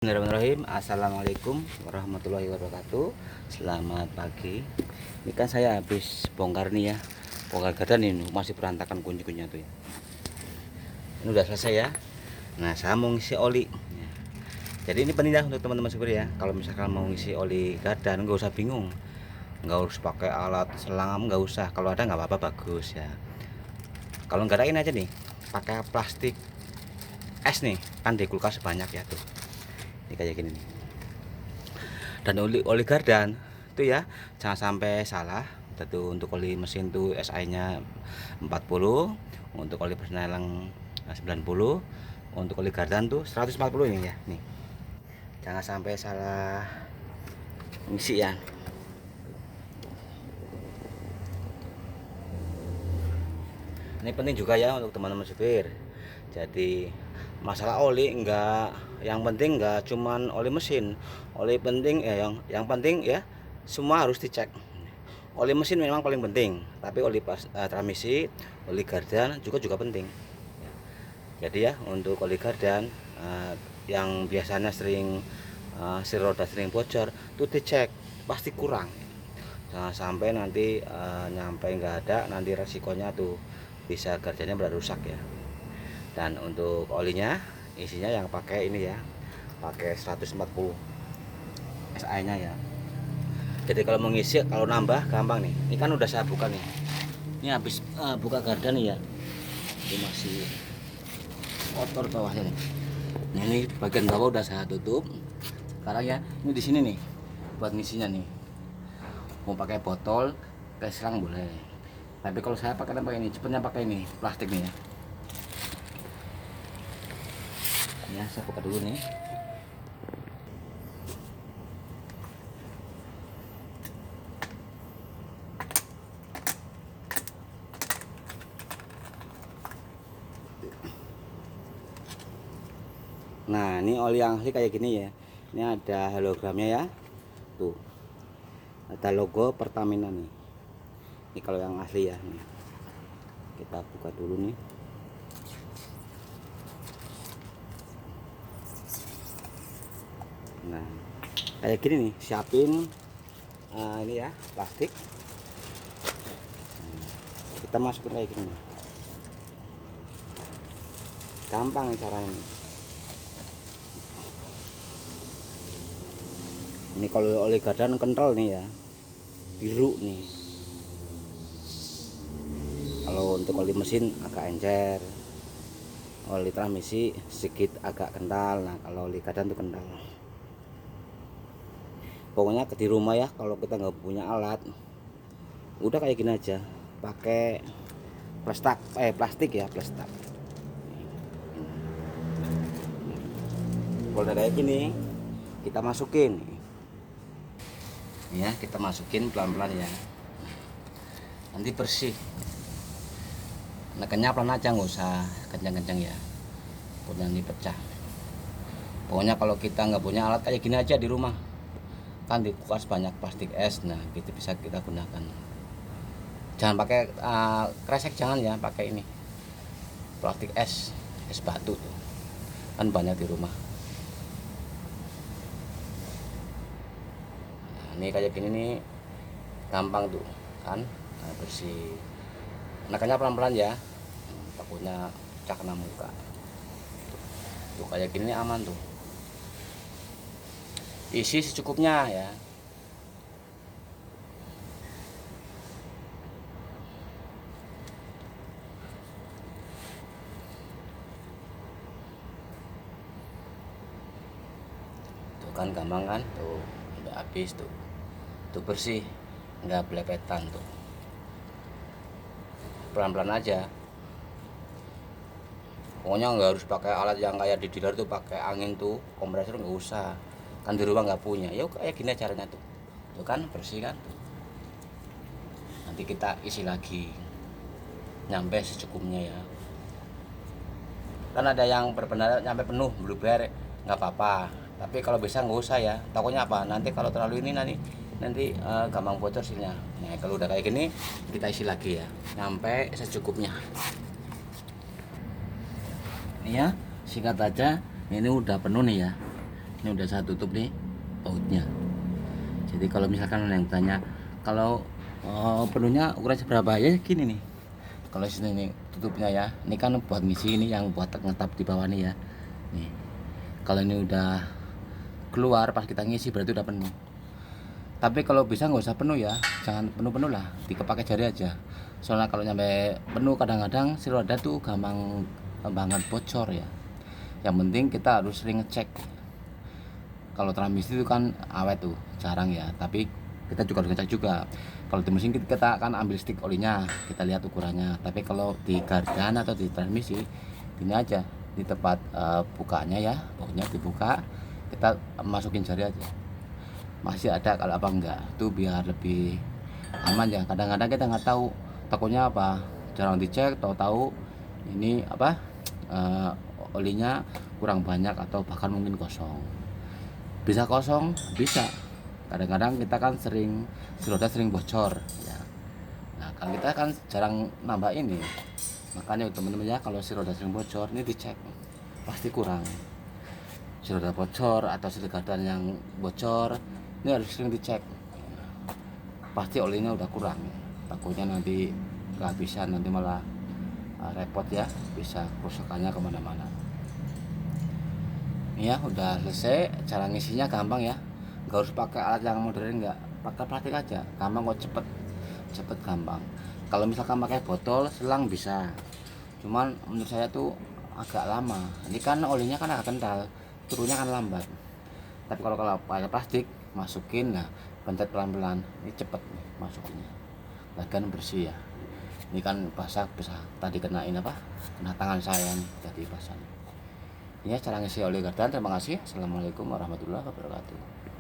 Bismillahirrahmanirrahim. Assalamualaikum warahmatullahi wabarakatuh. Selamat pagi. Ini kan saya habis bongkar nih ya, bongkar gardan ini masih berantakan kunci-kuncinya tuh ya. Ini udah selesai ya. Nah, saya mau ngisi oli. Jadi ini penting ya untuk teman-teman supir ya. Kalau misalkan mau ngisi oli gardan nggak usah bingung, nggak harus pakai alat selang, nggak usah. Kalau ada nggak apa-apa, bagus ya. Kalau nggak ada, ini aja nih, pakai plastik es nih, kan di kulkas banyak ya tuh. Ini kayak gini nih. Dan oli gardan itu ya jangan sampai salah. Itu untuk oli mesin tuh SI nya 40, untuk oli persneling 90, untuk oli gardan tuh 140 ini ya nih. Jangan sampai salah ngisi ya. Ini penting juga ya untuk teman-teman supir. Jadi masalah oli enggak, yang penting enggak cuman oli mesin, oli penting ya, yang penting ya semua harus dicek. Oli mesin memang paling penting, tapi oli transmisi, oli gardan juga penting. Jadi ya untuk oli gardan yang biasanya sering roda sering bocor tuh dicek, pasti kurang. Jangan sampai nanti nyampe nggak ada, nanti resikonya tuh bisa gardannya berat rusak ya. Dan untuk olinya isinya yang pakai ini ya, pakai 140 SI nya ya. Jadi kalau mau ngisi, kalau nambah gampang nih. Ini kan udah saya buka nih, ini habis buka gardan nih ya, ini masih kotor bawahnya nih. Nah, ini bagian bawah udah saya tutup. Sekarang ya ini di sini nih buat ngisinya nih, mau pakai botol kayak selang boleh, tapi kalau saya pakai ini cepetnya pakai ini plastik nih ya. Ya, saya buka dulu nih. Nah, ini oli yang asli kayak gini ya. Ini ada hologramnya ya. Tuh. Ada logo Pertamina nih. Ini kalau yang asli ya. Nih. Kita buka dulu nih. Nah, kayak gini nih, siapin ini ya plastik. Kita masukin kayak gini. Gampang caranya. Ini kalau oli gardan kental nih ya, biru nih. Kalau untuk oli mesin agak encer, oli transmisi sedikit agak kental. Nah, kalau oli gardan tuh kental. Pokoknya di rumah ya, kalau kita nggak punya alat, udah kayak gini aja, pakai plastik ya, plastik. Kalau udah kayak gini, kita masukin ya, kita masukin pelan-pelan ya, nanti bersih. Nekannya pelan aja, nggak usah kencang-kencang ya, pokoknya nanti pecah. Pokoknya kalau kita nggak punya alat kayak gini aja di rumah, kan di kulkas banyak plastik es, nah gitu bisa kita gunakan. Jangan pakai kresek, jangan ya, pakai ini plastik es batu tuh, kan banyak di rumah. Nah, ini kayak gini nih gampang tuh kan, bersih. Nekannya pelan-pelan ya, takutnya pecah kena muka. Tuh kayak gini aman tuh. Isi secukupnya ya. Tuh kan gampang kan, tuh udah habis tuh. Tuh bersih, nggak belepetan tuh. Pelan-pelan aja. Pokoknya nggak harus pakai alat yang kayak di dealer tuh, pakai angin tuh, kompresor nggak usah. Kan di rumah nggak punya, ya kayak gini caranya tuh. Tuh kan bersih kan tuh. Nanti kita isi lagi nyampe secukupnya ya. Kan ada yang berpendapat nyampe penuh blueberry, nggak apa-apa, tapi kalau bisa nggak usah ya, takutnya apa, nanti kalau terlalu ini nanti gampang bocor silnya. Nah, kalau udah kayak gini kita isi lagi ya, nyampe secukupnya. Ini ya, singkat aja, ini udah penuh nih ya. Ini udah saya tutup nih bautnya. Jadi kalau misalkan ada yang tanya kalau penuhnya ukuran seberapa, ya gini nih. Kalau sini nih tutupnya ya, ini kan buat ngisi, ini yang buat ngetap di bawah nih ya. Nih, kalau ini udah keluar pas kita ngisi berarti udah penuh. Tapi kalau bisa nggak usah penuh ya, jangan penuh-penuh lah, pakai jari aja. Soalnya kalau nyampe penuh kadang-kadang si roda tuh gampang banget bocor ya. Yang penting kita harus sering ngecek. Kalau transmisi itu kan awet tuh, jarang ya. Tapi kita juga harus ngecek juga. Kalau di mesin kita akan ambil stick olinya, kita lihat ukurannya. Tapi kalau di gardan atau di transmisi, ini aja di tempat bukanya ya, pokoknya dibuka, kita masukin jari aja. Masih ada kalau apa enggak, itu biar lebih aman ya. Kadang-kadang kita nggak tahu, takutnya apa, jarang dicek, tahu-tahu ini apa olinya kurang banyak atau bahkan mungkin kosong. Bisa kosong, bisa. Kadang-kadang kita kan sering roda sering bocor ya. Nah, kalau kita kan jarang nambah ini, makanya teman-teman ya, kalau si roda sering bocor ini dicek, pasti kurang. Si roda bocor atau si gardan yang bocor ini harus sering dicek, pasti olinya udah kurang. Takutnya nanti kehabisan, nanti malah repot ya, bisa kerusakannya kemana-mana. Ini ya udah selesai. Cara ngisinya gampang ya, nggak harus pakai alat yang modern, nggak, pakai plastik aja gampang kok, cepet gampang. Kalau misalkan pakai botol selang bisa, cuman menurut saya tuh agak lama. Ini kan olinya kan agak kental, turunnya kan lambat. Tapi kalau pakai plastik, masukin, nah pencet pelan-pelan, ini cepet nih masukinnya, bagian bersih ya. Ini kan basah tadi kenain apa, kena tangan saya nih, jadi basah. Ini cara ngisi oli gardan. Terima kasih. Assalamualaikum warahmatullahi wabarakatuh.